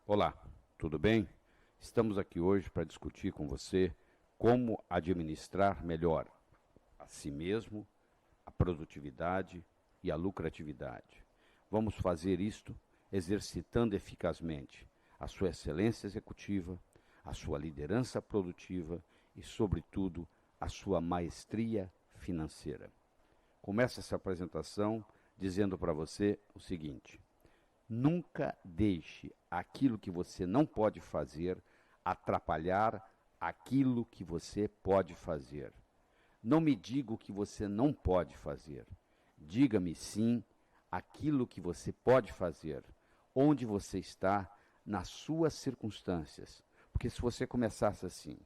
Olá, tudo bem? Estamos aqui hoje para discutir com você como administrar melhor a si mesmo, a produtividade e a lucratividade. Vamos fazer isto exercitando eficazmente a sua excelência executiva, a sua liderança produtiva e, sobretudo, a sua maestria financeira. Começo essa apresentação dizendo para você o seguinte: nunca deixe aquilo que você não pode fazer atrapalhar aquilo que você pode fazer. Não me diga o que você não pode fazer. Diga-me sim aquilo que você pode fazer, onde você está, nas suas circunstâncias. Porque se você começasse assim,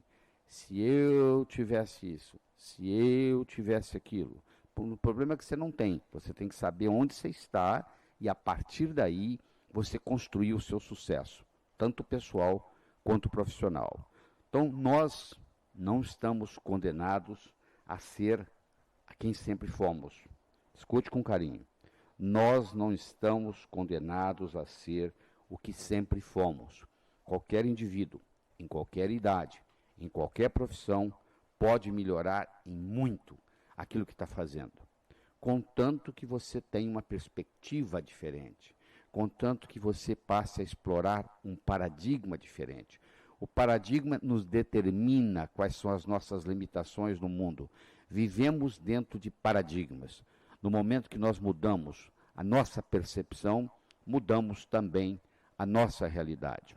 se eu tivesse isso, se eu tivesse aquilo, o problema é que você não tem. Você tem que saber onde você está e a partir daí você construir o seu sucesso, tanto pessoal quanto profissional. Então, nós não estamos condenados a ser a quem sempre fomos. Escute com carinho. Nós não estamos condenados a ser o que sempre fomos. Qualquer indivíduo, em qualquer idade, em qualquer profissão, pode melhorar em muito aquilo que está fazendo, contanto que você tenha uma perspectiva diferente, contanto que você passe a explorar um paradigma diferente. O paradigma nos determina quais são as nossas limitações no mundo. Vivemos dentro de paradigmas. No momento que nós mudamos a nossa percepção, mudamos também a nossa realidade.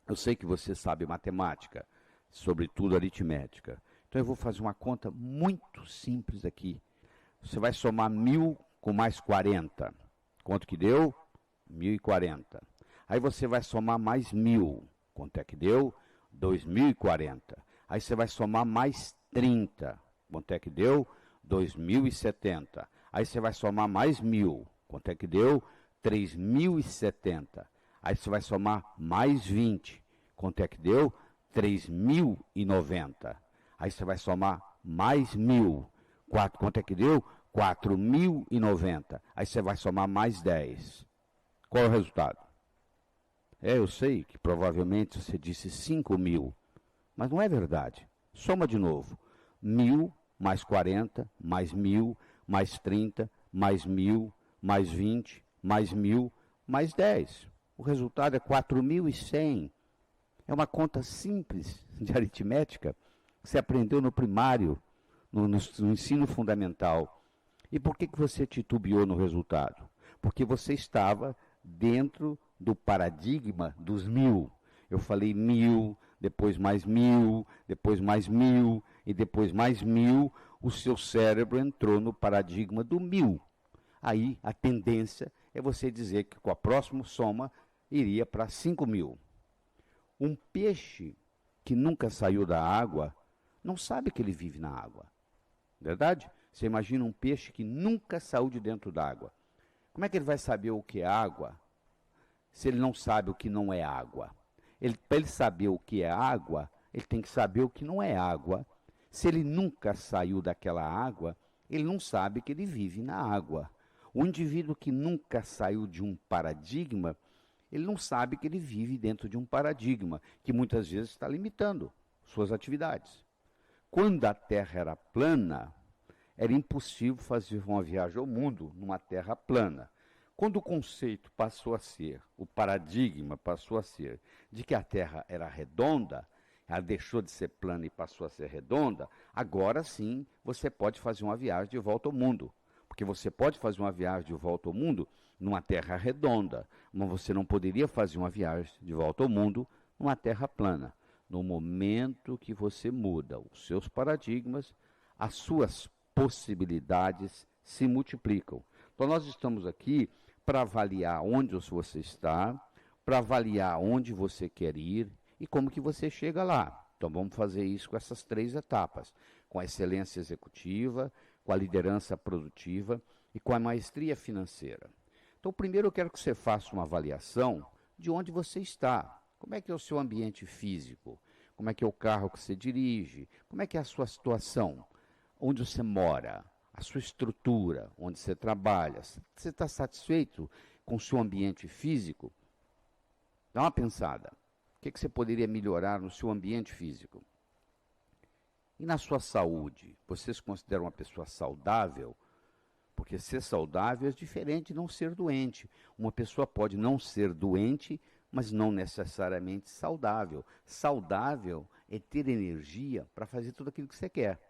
Eu sei que você sabe matemática, sobretudo aritmética. Então eu vou fazer uma conta muito simples aqui. Você vai somar 1.000 com mais 40. Quanto que deu? 1.040. Aí você vai somar mais 1.000. Quanto é que deu? 2.040. Aí você vai somar mais 30. Quanto é que deu? 2.070. Aí você vai somar mais 1.000. Quanto é que deu? 3.070. Aí você vai somar mais 20. Quanto é que deu? 3.090. Aí você vai somar mais 1.000. Quanto é que deu? 4.090. Aí você vai somar mais 10. Qual é o resultado? Eu sei que provavelmente você disse 5.000, mas não é verdade. Soma de novo. 1.000 mais 40, mais 1.000, mais 30, mais 1.000, mais 20, mais 1.000, mais 10. O resultado é 4.100. É uma conta simples de aritmética que você aprendeu no primário, no ensino fundamental. E por que você titubeou no resultado? Porque você estava dentro do paradigma dos 1.000. Eu falei 1.000, depois mais 1.000, depois mais 1.000 e depois mais 1.000. O seu cérebro entrou no paradigma do 1.000. Aí a tendência é você dizer que com a próxima soma iria para 5.000. Um peixe que nunca saiu da água não sabe que ele vive na água. Verdade? Você imagina um peixe que nunca saiu de dentro d'água. Como é que ele vai saber o que é água se ele não sabe o que não é água? Para ele saber o que é água, ele tem que saber o que não é água. Se ele nunca saiu daquela água, ele não sabe que ele vive na água. O indivíduo que nunca saiu de um paradigma, ele não sabe que ele vive dentro de um paradigma, que muitas vezes está limitando suas atividades. Quando a Terra era plana, era impossível fazer uma viagem ao mundo numa Terra plana. Quando o conceito passou a ser, o paradigma passou a ser de que a Terra era redonda, ela deixou de ser plana e passou a ser redonda, agora sim você pode fazer uma viagem de volta ao mundo. Porque você pode fazer uma viagem de volta ao mundo numa Terra redonda, mas você não poderia fazer uma viagem de volta ao mundo numa Terra plana. No momento que você muda os seus paradigmas, as suas possibilidades se multiplicam. Então nós estamos aqui para avaliar onde você está, para avaliar onde você quer ir e como que você chega lá. Então vamos fazer isso com essas 3 etapas, com a excelência executiva, com a liderança produtiva e com a maestria financeira. Então primeiro eu quero que você faça uma avaliação de onde você está. Como é que é o seu ambiente físico? Como é que é o carro que você dirige? Como é que é a sua situação? Onde você mora? A sua estrutura? Onde você trabalha? Você está satisfeito com o seu ambiente físico? Dá uma pensada. O que você poderia melhorar no seu ambiente físico? E na sua saúde? Você se considera uma pessoa saudável? Porque ser saudável é diferente de não ser doente. Uma pessoa pode não ser doente, mas não necessariamente saudável. Saudável é ter energia para fazer tudo aquilo que você quer.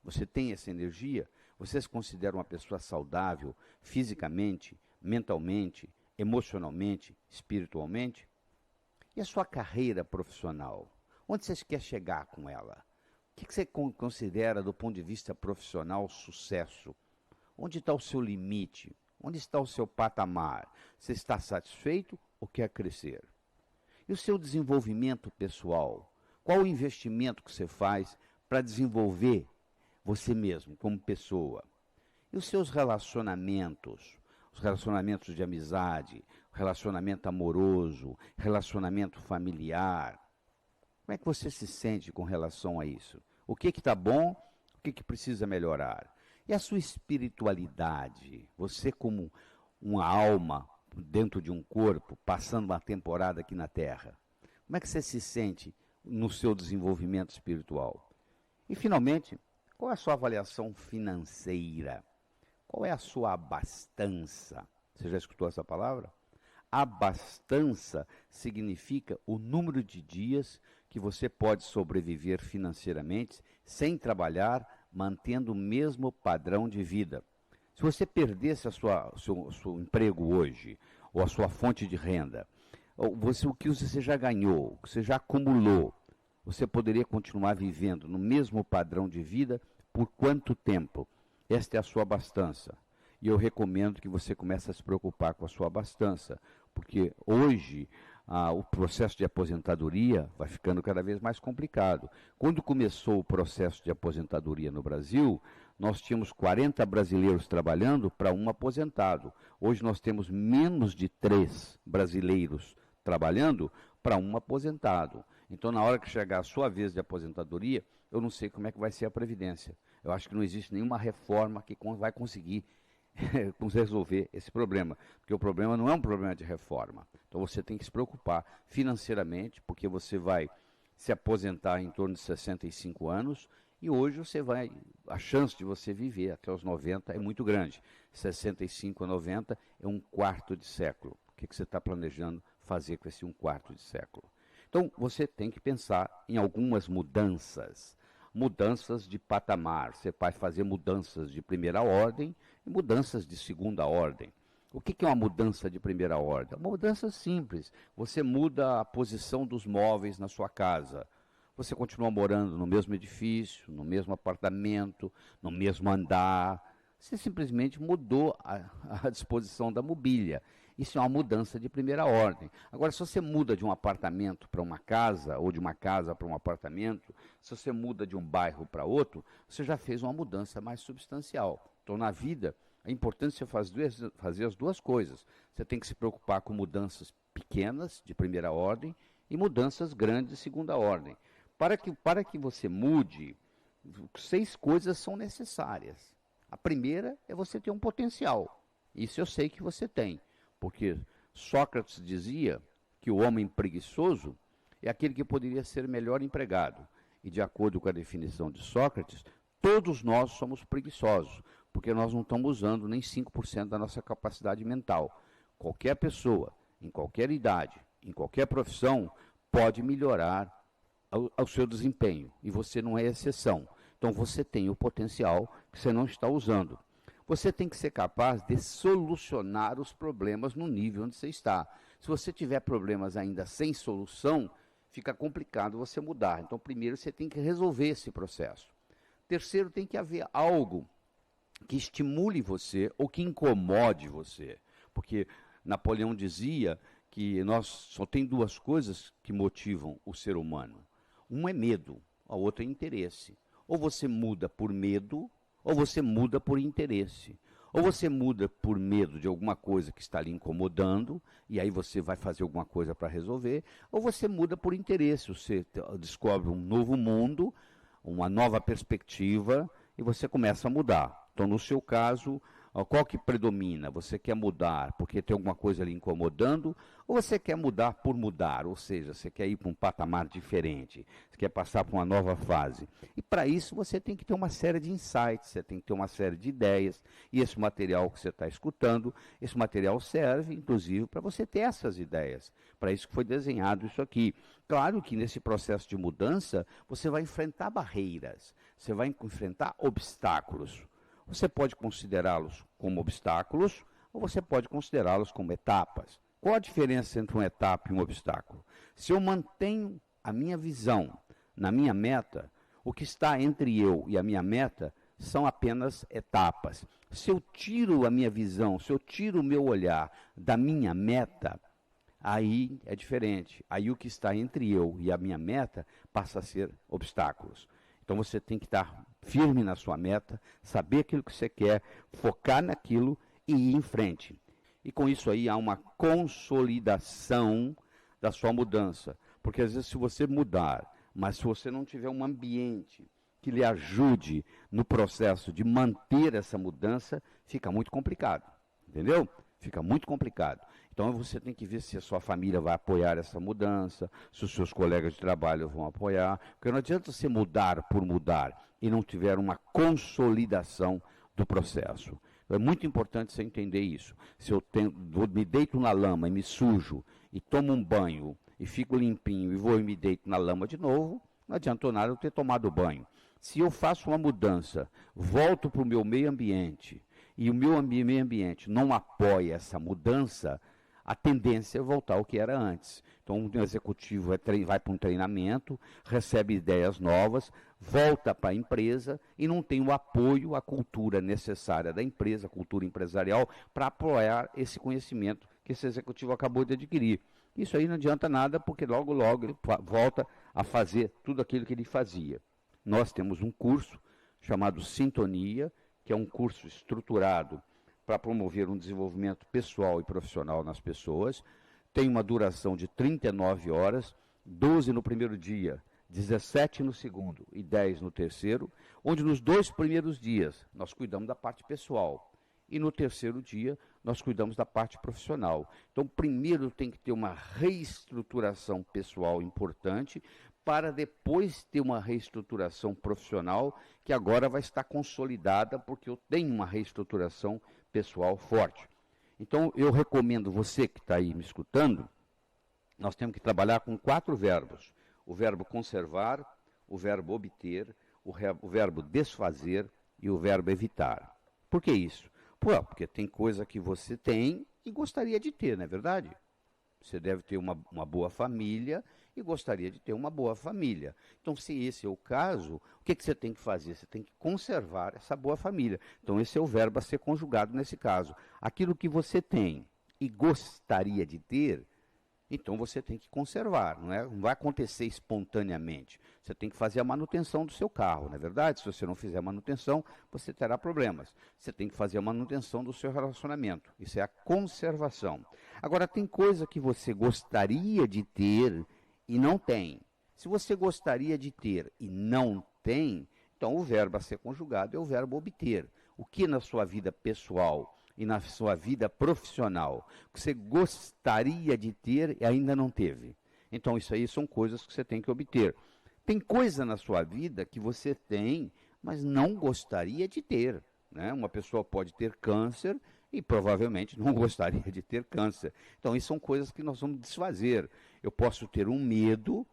Você tem essa energia? Você se considera uma pessoa saudável fisicamente, mentalmente, emocionalmente, espiritualmente? E a sua carreira profissional? Onde você quer chegar com ela? O que você considera, do ponto de vista profissional, sucesso? Onde está o seu limite? Onde está o seu patamar? Você está satisfeito ou quer crescer? E o seu desenvolvimento pessoal? Qual o investimento que você faz para desenvolver você mesmo como pessoa? E os seus relacionamentos? Os relacionamentos de amizade, relacionamento amoroso, relacionamento familiar. Como é que você se sente com relação a isso? O que está bom? O que precisa melhorar? E a sua espiritualidade? Você como uma alma dentro de um corpo, passando uma temporada aqui na Terra. Como é que você se sente no seu desenvolvimento espiritual? E, finalmente, qual é a sua avaliação financeira? Qual é a sua abastança? Você já escutou essa palavra? Abastança significa o número de dias que você pode sobreviver financeiramente sem trabalhar, mantendo o mesmo padrão de vida. Se você perdesse o seu emprego hoje, ou a sua fonte de renda, o que você já ganhou, o que você já acumulou, você poderia continuar vivendo no mesmo padrão de vida por quanto tempo? Esta é a sua abastança. E eu recomendo que você comece a se preocupar com a sua abastança, porque hoje o processo de aposentadoria vai ficando cada vez mais complicado. Quando começou o processo de aposentadoria no Brasil, nós tínhamos 40 brasileiros trabalhando para um aposentado. Hoje nós temos menos de 3 brasileiros trabalhando para um aposentado. Então, na hora que chegar a sua vez de aposentadoria, eu não sei como é que vai ser a Previdência. Eu acho que não existe nenhuma reforma que vai conseguir resolver esse problema, porque o problema não é um problema de reforma. Então você tem que se preocupar financeiramente, porque você vai se aposentar em torno de 65 anos e hoje a chance de você viver até os 90 é muito grande. 65 a 90 é um quarto de século. O que você está planejando fazer com esse um quarto de século? Então você tem que pensar em algumas mudanças de patamar. Você vai fazer mudanças de primeira ordem e mudanças de segunda ordem. O que é uma mudança de primeira ordem? Uma mudança simples. Você muda a posição dos móveis na sua casa. Você continua morando no mesmo edifício, no mesmo apartamento, no mesmo andar. Você simplesmente mudou a disposição da mobília. Isso é uma mudança de primeira ordem. Agora, se você muda de um apartamento para uma casa, ou de uma casa para um apartamento, se você muda de um bairro para outro, você já fez uma mudança mais substancial. Então, na vida, é importante você fazer as duas coisas. Você tem que se preocupar com mudanças pequenas, de primeira ordem, e mudanças grandes, de segunda ordem. Para que você mude, 6 coisas são necessárias. A primeira é você ter um potencial. Isso eu sei que você tem. Porque Sócrates dizia que o homem preguiçoso é aquele que poderia ser melhor empregado. E de acordo com a definição de Sócrates, todos nós somos preguiçosos, porque nós não estamos usando nem 5% da nossa capacidade mental. Qualquer pessoa, em qualquer idade, em qualquer profissão, pode melhorar o seu desempenho. E você não é exceção. Então você tem o potencial que você não está usando. Você tem que ser capaz de solucionar os problemas no nível onde você está. Se você tiver problemas ainda sem solução, fica complicado você mudar. Então, primeiro, você tem que resolver esse processo. Terceiro, tem que haver algo que estimule você ou que incomode você. Porque Napoleão dizia que nós só tem 2 coisas que motivam o ser humano. Um é medo, a outra é interesse. Ou você muda por medo, ou você muda por interesse. Ou você muda por medo de alguma coisa que está lhe incomodando, e aí você vai fazer alguma coisa para resolver, ou você muda por interesse, você descobre um novo mundo, uma nova perspectiva, e você começa a mudar. Então, no seu caso, Qual que predomina? Você quer mudar porque tem alguma coisa ali incomodando, ou você quer mudar por mudar? Ou seja, você quer ir para um patamar diferente, você quer passar para uma nova fase. E para isso você tem que ter uma série de insights, você tem que ter uma série de ideias, e esse material que você está escutando, esse material serve, inclusive, para você ter essas ideias. Para isso que foi desenhado isso aqui. Claro que nesse processo de mudança, você vai enfrentar barreiras, você vai enfrentar obstáculos. Você pode considerá-los como obstáculos ou você pode considerá-los como etapas. Qual a diferença entre uma etapa e um obstáculo? Se eu mantenho a minha visão na minha meta, o que está entre eu e a minha meta são apenas etapas. Se eu tiro a minha visão, se eu tiro o meu olhar da minha meta, aí é diferente. Aí o que está entre eu e a minha meta passa a ser obstáculos. Então você tem que estar firme na sua meta, saber aquilo que você quer, focar naquilo e ir em frente. E com isso aí há uma consolidação da sua mudança. Porque às vezes se você mudar, mas se você não tiver um ambiente que lhe ajude no processo de manter essa mudança, fica muito complicado. Entendeu? Fica muito complicado. Então você tem que ver se a sua família vai apoiar essa mudança, se os seus colegas de trabalho vão apoiar, porque não adianta você mudar por mudar e não tiver uma consolidação do processo. É muito importante você entender isso. Se eu me deito na lama e me sujo, e tomo um banho, e fico limpinho, e vou e me deito na lama de novo, não adiantou nada eu ter tomado banho. Se eu faço uma mudança, volto para o meu meio ambiente, e o meu meio ambiente não apoia essa mudança, a tendência é voltar ao que era antes. Então, um executivo vai para um treinamento, recebe ideias novas, volta para a empresa e não tem o apoio, a cultura necessária da empresa, a cultura empresarial, para apoiar esse conhecimento que esse executivo acabou de adquirir. Isso aí não adianta nada, porque logo, logo ele volta a fazer tudo aquilo que ele fazia. Nós temos um curso chamado Sintonia, que é um curso estruturado para promover um desenvolvimento pessoal e profissional nas pessoas. Tem uma duração de 39 horas, 12 no primeiro dia, 17 no segundo e 10 no terceiro, onde nos 2 primeiros dias nós cuidamos da parte pessoal e no terceiro dia nós cuidamos da parte profissional. Então, primeiro tem que ter uma reestruturação pessoal importante, para depois ter uma reestruturação profissional, que agora vai estar consolidada, porque eu tenho uma reestruturação pessoal forte. Então, eu recomendo você que está aí me escutando, nós temos que trabalhar com 4 verbos. O verbo conservar, o verbo obter, o verbo desfazer e o verbo evitar. Por que isso? Porque tem coisa que você tem e gostaria de ter, não é verdade? Você deve ter uma boa família e gostaria de ter uma boa família. Então, se esse é o caso, o que você tem que fazer? Você tem que conservar essa boa família. Então, esse é o verbo a ser conjugado nesse caso. Aquilo que você tem e gostaria de ter, então você tem que conservar, não é? Não vai acontecer espontaneamente. Você tem que fazer a manutenção do seu carro, não é verdade? Se você não fizer a manutenção, você terá problemas. Você tem que fazer a manutenção do seu relacionamento. Isso é a conservação. Agora, tem coisa que você gostaria de ter e não tem. Se você gostaria de ter e não tem, então o verbo a ser conjugado é o verbo obter. O que na sua vida pessoal e na sua vida profissional que você gostaria de ter e ainda não teve? Então isso aí são coisas que você tem que obter. Tem coisa na sua vida que você tem, mas não gostaria de ter, né? Uma pessoa pode ter câncer e provavelmente não gostaria de ter câncer. Então isso são coisas que nós vamos desfazer. Eu posso ter um medo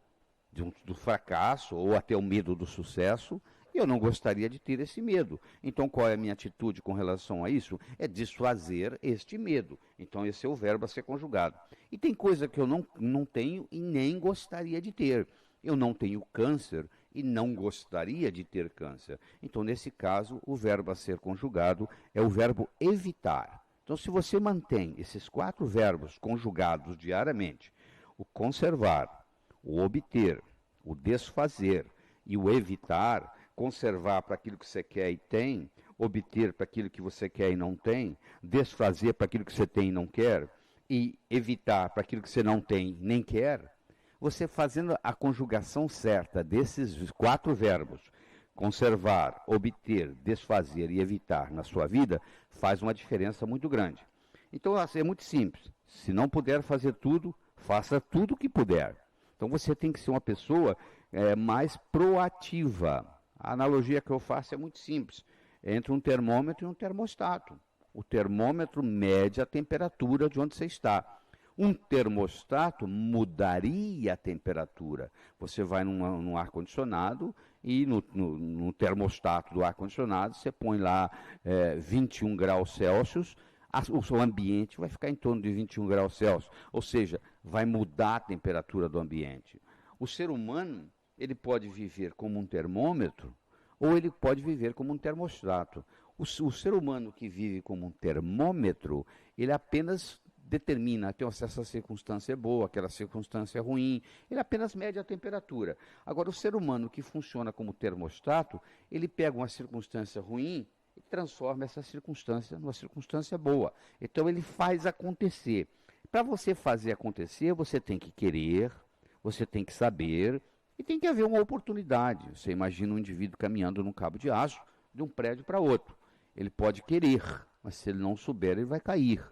do fracasso ou até o medo do sucesso, e eu não gostaria de ter esse medo. Então, qual é a minha atitude com relação a isso? É desfazer este medo. Então, esse é o verbo a ser conjugado. E tem coisa que eu não tenho e nem gostaria de ter. Eu não tenho câncer e não gostaria de ter câncer. Então, nesse caso, o verbo a ser conjugado é o verbo evitar. Então, se você mantém esses 4 verbos conjugados diariamente, o conservar, o obter, o desfazer e o evitar, conservar para aquilo que você quer e tem, obter para aquilo que você quer e não tem, desfazer para aquilo que você tem e não quer, e evitar para aquilo que você não tem nem quer, você fazendo a conjugação certa desses 4 verbos, conservar, obter, desfazer e evitar na sua vida faz uma diferença muito grande. Então, assim, é muito simples. Se não puder fazer tudo, faça tudo o que puder. Então, você tem que ser uma pessoa mais proativa. A analogia que eu faço é muito simples. Entre um termômetro e um termostato. O termômetro mede a temperatura de onde você está. Um termostato mudaria a temperatura. Você vai num ar-condicionado e no termostato do ar-condicionado você põe lá 21 graus Celsius, o seu ambiente vai ficar em torno de 21 graus Celsius. Ou seja, vai mudar a temperatura do ambiente. O ser humano, ele pode viver como um termômetro ou ele pode viver como um termostato. O ser humano que vive como um termômetro, ele apenas determina, tem essa circunstância é boa, aquela circunstância é ruim, ele apenas mede a temperatura. Agora, o ser humano que funciona como termostato, ele pega uma circunstância ruim e transforma essa circunstância numa circunstância boa. Então, ele faz acontecer. Para você fazer acontecer, você tem que querer, você tem que saber e tem que haver uma oportunidade. Você imagina um indivíduo caminhando num cabo de aço de um prédio para outro. Ele pode querer, mas se ele não souber, ele vai cair.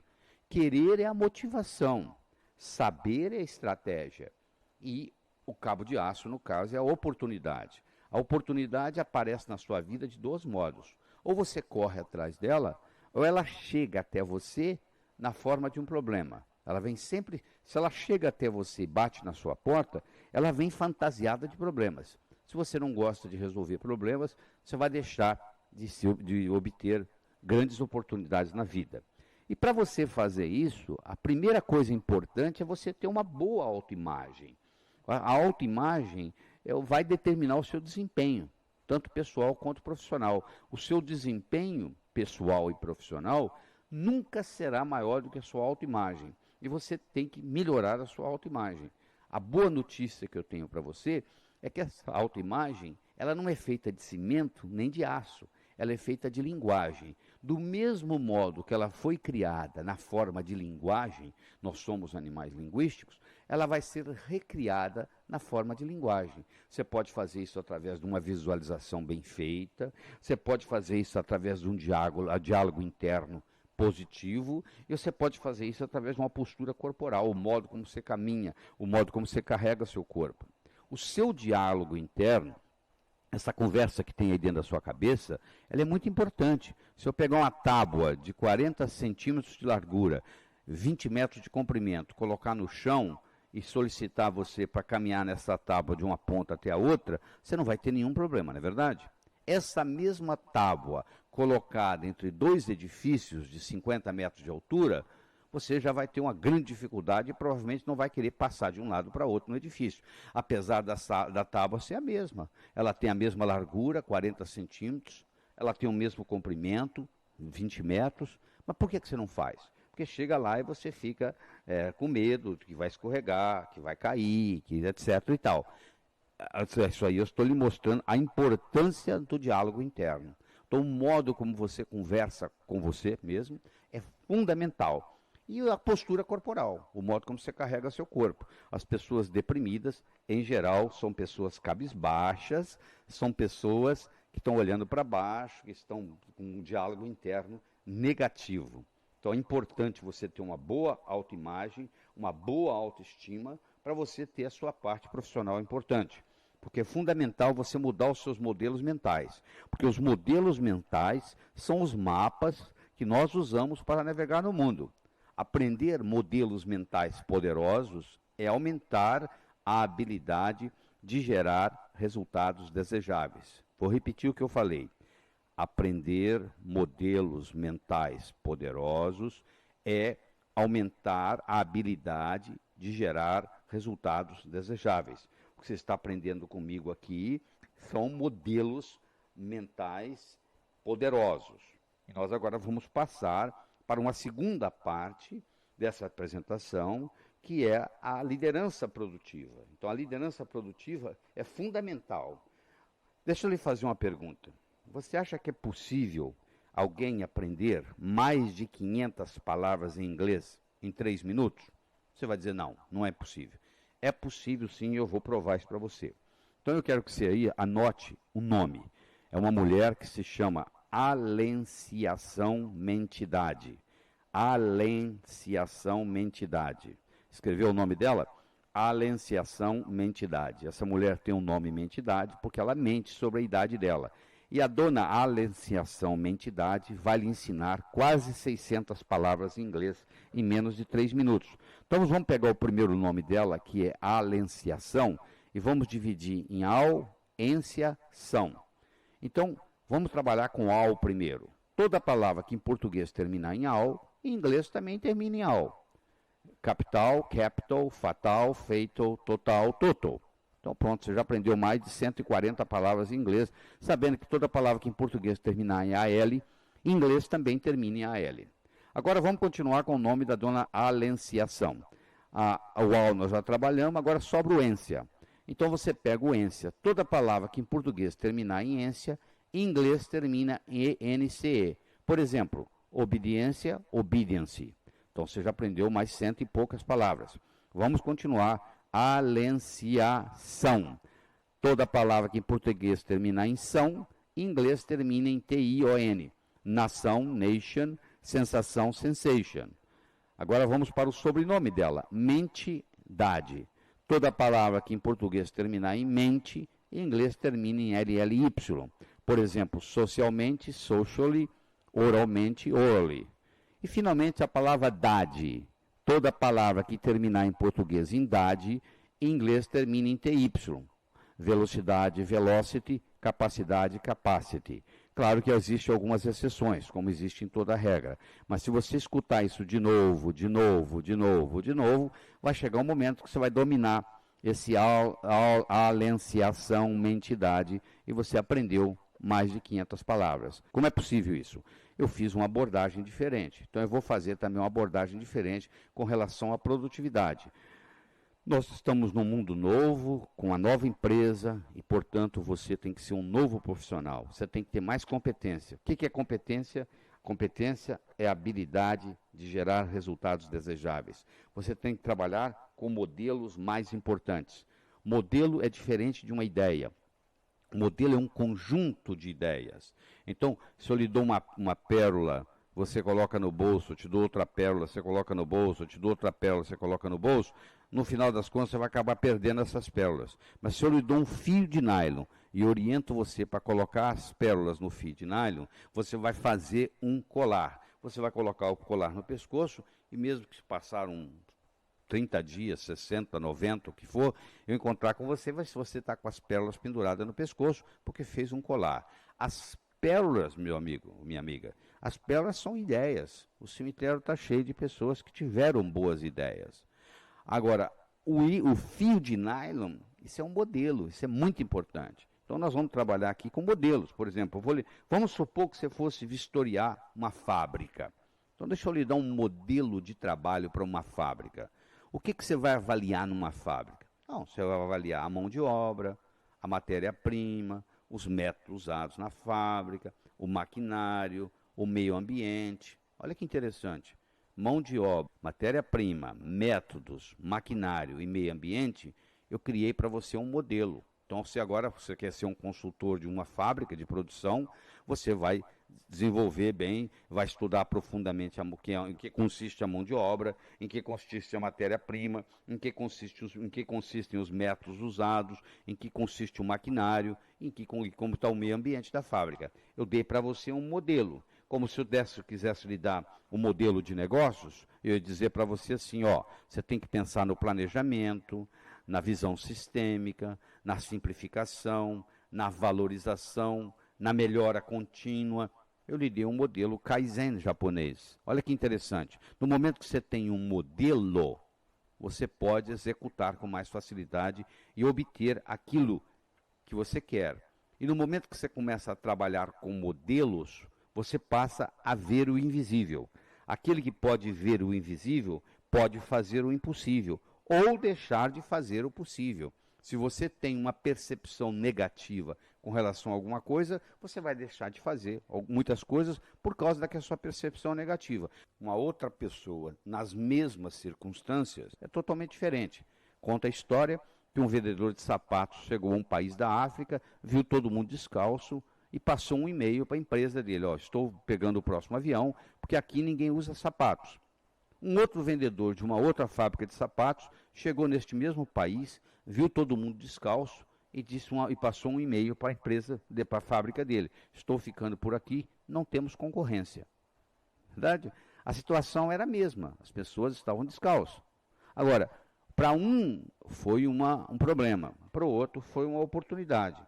Querer é a motivação, saber é a estratégia e o cabo de aço, no caso, é a oportunidade. A oportunidade aparece na sua vida de dois modos. Ou você corre atrás dela, ou ela chega até você na forma de um problema. Ela vem sempre, se ela chega até você e bate na sua porta, ela vem fantasiada de problemas. Se você não gosta de resolver problemas, você vai deixar de obter grandes oportunidades na vida. E para você fazer isso, a primeira coisa importante é você ter uma boa autoimagem. A autoimagem vai determinar o seu desempenho, tanto pessoal quanto profissional. O seu desempenho pessoal e profissional nunca será maior do que a sua autoimagem. E você tem que melhorar a sua autoimagem. A boa notícia que eu tenho para você é que essa autoimagem, ela não é feita de cimento nem de aço. Ela é feita de linguagem. Do mesmo modo que ela foi criada na forma de linguagem, nós somos animais linguísticos, ela vai ser recriada na forma de linguagem. Você pode fazer isso através de uma visualização bem feita, você pode fazer isso através de um diálogo interno positivo, e você pode fazer isso através de uma postura corporal, o modo como você caminha, o modo como você carrega seu corpo. O seu diálogo interno, essa conversa que tem aí dentro da sua cabeça, ela é muito importante. Se eu pegar uma tábua de 40 centímetros de largura, 20 metros de comprimento, colocar no chão e solicitar você para caminhar nessa tábua de uma ponta até a outra, você não vai ter nenhum problema, não é verdade? Essa mesma tábua colocada entre dois edifícios de 50 metros de altura, você já vai ter uma grande dificuldade e provavelmente não vai querer passar de um lado para outro no edifício. Apesar da tábua ser a mesma. Ela tem a mesma largura, 40 centímetros, ela tem o mesmo comprimento, 20 metros. Mas por que você não faz? Porque chega lá e você fica com medo de que vai escorregar, que vai cair, que etc. e tal. Isso aí eu estou lhe mostrando a importância do diálogo interno. Então, o modo como você conversa com você mesmo é fundamental. E a postura corporal, o modo como você carrega seu corpo. As pessoas deprimidas, em geral, são pessoas cabisbaixas, são pessoas que estão olhando para baixo, que estão com um diálogo interno negativo. Então é importante você ter uma boa autoimagem, uma boa autoestima, para você ter a sua parte profissional importante. Porque é fundamental você mudar os seus modelos mentais. Porque os modelos mentais são os mapas que nós usamos para navegar no mundo. Aprender modelos mentais poderosos é aumentar a habilidade de gerar resultados desejáveis. Vou repetir o que eu falei. Aprender modelos mentais poderosos é aumentar a habilidade de gerar resultados desejáveis. O que você está aprendendo comigo aqui são modelos mentais poderosos. E nós agora vamos passar para uma segunda parte dessa apresentação, que é a liderança produtiva. Então, a liderança produtiva é fundamental. Deixa eu lhe fazer uma pergunta. Você acha que é possível alguém aprender mais de 500 palavras em inglês em 3 minutos? Você vai dizer, não, não é possível. É possível sim, e eu vou provar isso para você. Então, eu quero que você aí anote o nome. É uma mulher que se chama Alenciação Mentidade. Alenciação Mentidade. Escreveu o nome dela? Alenciação Mentidade. Essa mulher tem um nome Mentidade porque ela mente sobre a idade dela. E a dona Alenciação Mentidade vai lhe ensinar quase 600 palavras em inglês em menos de 3 minutos. Então vamos pegar o primeiro nome dela, que é Alenciação, e vamos dividir em Al-enciação. Então, vamos trabalhar com al primeiro. Toda palavra que em português terminar em al, em inglês também termina em al. Capital, capital, fatal, fatal, total, total. Então pronto, você já aprendeu mais de 140 palavras em inglês, sabendo que toda palavra que em português terminar em AL, em inglês também termina em AL. Agora vamos continuar com o nome da dona Alenciação. O al nós já trabalhamos, agora sobra o ência. Então você pega o ência. Toda palavra que em português terminar em ência, em inglês termina em ENCE. Por exemplo, obediência, obedience. Então você já aprendeu mais 100 e poucas palavras. Vamos continuar. Alenciação. Toda palavra que em português termina em são, em inglês termina em TION. Nação, nation, sensação, sensation. Agora vamos para o sobrenome dela. Mentidade. Toda palavra que em português terminar em mente, em inglês termina em LLY. Por exemplo, socialmente, socially, oralmente, orally. E finalmente a palavra dade. Toda palavra que terminar em português em dade, em inglês termina em TY. Velocidade, velocity, capacidade, capacity. Claro que existem algumas exceções, como existe em toda regra. Mas se você escutar isso de novo, vai chegar um momento que você vai dominar esse alenciação, mentidade, e você aprendeu mais de 500 palavras. Como é possível isso? Eu fiz uma abordagem diferente. Então eu vou fazer também uma abordagem diferente com relação à produtividade. Nós estamos num mundo novo, com uma nova empresa, e, portanto, você tem que ser um novo profissional. Você tem que ter mais competência. O que é competência? Competência é a habilidade de gerar resultados desejáveis. Você tem que trabalhar com modelos mais importantes. Modelo é diferente de uma ideia. O modelo é um conjunto de ideias. Então, se eu lhe dou uma pérola, você coloca no bolso, eu te dou outra pérola, você coloca no bolso, eu te dou outra pérola, você coloca no bolso, no final das contas você vai acabar perdendo essas pérolas. Mas se eu lhe dou um fio de nylon e oriento você para colocar as pérolas no fio de nylon, você vai fazer um colar. Você vai colocar o colar no pescoço e mesmo que se passar 30 dias, 60, 90, o que for, eu encontrar com você, vai se você está com as pérolas penduradas no pescoço, porque fez um colar. As pérolas, meu amigo, minha amiga, as pérolas são ideias. O cemitério está cheio de pessoas que tiveram boas ideias. Agora, o fio de nylon, isso é um modelo, isso é muito importante. Então nós vamos trabalhar aqui com modelos. Por exemplo, vamos supor que você fosse vistoriar uma fábrica. Então deixa eu lhe dar um modelo de trabalho para uma fábrica. O que você vai avaliar numa fábrica? Não, você vai avaliar a mão de obra, a matéria-prima, os métodos usados na fábrica, o maquinário, o meio ambiente. Olha que interessante. Mão de obra, matéria-prima, métodos, maquinário e meio ambiente, eu criei para você um modelo. Então, se agora você quer ser um consultor de uma fábrica de produção, você vai desenvolver bem, vai estudar profundamente em que consiste a mão de obra, em que consiste a matéria-prima, em que consistem os métodos usados, em que consiste o maquinário, como está o meio ambiente da fábrica. Eu dei para você um modelo. Como se eu quisesse lhe dar um modelo de negócios, eu ia dizer para você assim, você tem que pensar no planejamento, na visão sistêmica, na simplificação, na valorização, na melhora contínua. Eu lhe dei um modelo Kaizen japonês. Olha que interessante. No momento que você tem um modelo, você pode executar com mais facilidade e obter aquilo que você quer. E no momento que você começa a trabalhar com modelos, você passa a ver o invisível. Aquele que pode ver o invisível pode fazer o impossível ou deixar de fazer o possível. Se você tem uma percepção negativa com relação a alguma coisa, você vai deixar de fazer muitas coisas por causa da sua percepção negativa. Uma outra pessoa, nas mesmas circunstâncias, é totalmente diferente. Conta a história que um vendedor de sapatos chegou a um país da África, viu todo mundo descalço e passou um e-mail para a empresa dele, ó, estou pegando o próximo avião, porque aqui ninguém usa sapatos. Um outro vendedor de uma outra fábrica de sapatos chegou neste mesmo país, viu todo mundo descalço e, e passou um e-mail para a empresa, para a fábrica dele. Estou ficando por aqui, não temos concorrência. Verdade? A situação era a mesma, as pessoas estavam descalças. Agora, para um foi um problema, para o outro foi uma oportunidade.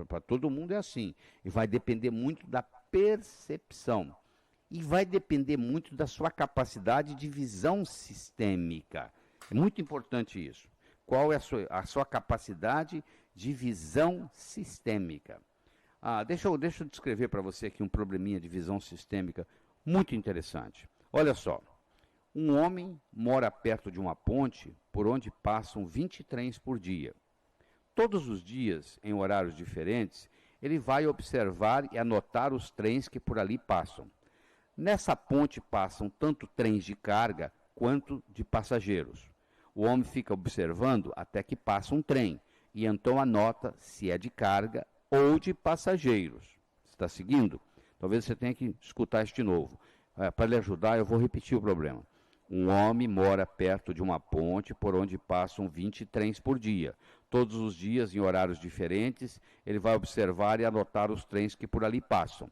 Para todo mundo é assim. E vai depender muito da percepção. E vai depender muito da sua capacidade de visão sistêmica. É muito importante isso. Qual é a sua capacidade de visão sistêmica? Deixa eu descrever para você aqui um probleminha de visão sistêmica muito interessante. Olha só. Um homem mora perto de uma ponte por onde passam 20 trens por dia. Todos os dias, em horários diferentes, ele vai observar e anotar os trens que por ali passam. Nessa ponte passam tanto trens de carga quanto de passageiros. O homem fica observando até que passa um trem e então anota se é de carga ou de passageiros. Está seguindo? Talvez você tenha que escutar isso de novo. Para lhe ajudar, eu vou repetir o problema. Um homem mora perto de uma ponte por onde passam 20 trens por dia. Todos os dias, em horários diferentes, ele vai observar e anotar os trens que por ali passam.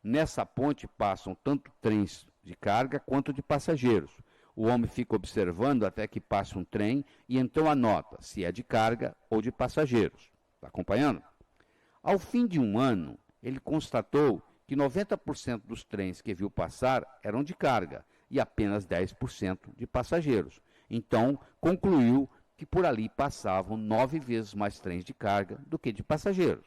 Nessa ponte passam tanto trens de carga quanto de passageiros. O homem fica observando até que passe um trem e então anota se é de carga ou de passageiros. Está acompanhando? Ao fim de um ano, ele constatou que 90% dos trens que viu passar eram de carga e apenas 10% de passageiros. Então, concluiu que por ali passavam 9 vezes mais trens de carga do que de passageiros.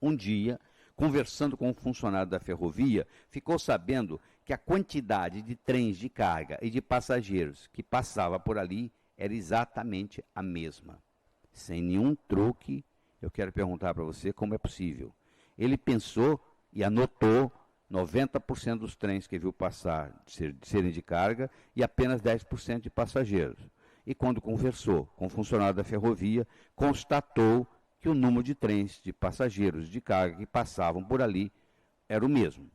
Um dia, conversando com um funcionário da ferrovia, ficou sabendo que a quantidade de trens de carga e de passageiros que passava por ali era exatamente a mesma. Sem nenhum truque, eu quero perguntar para você como é possível. Ele pensou e anotou 90% dos trens que viu passar serem de carga e apenas 10% de passageiros. E quando conversou com o funcionário da ferrovia, constatou que o número de trens de passageiros de carga que passavam por ali era o mesmo.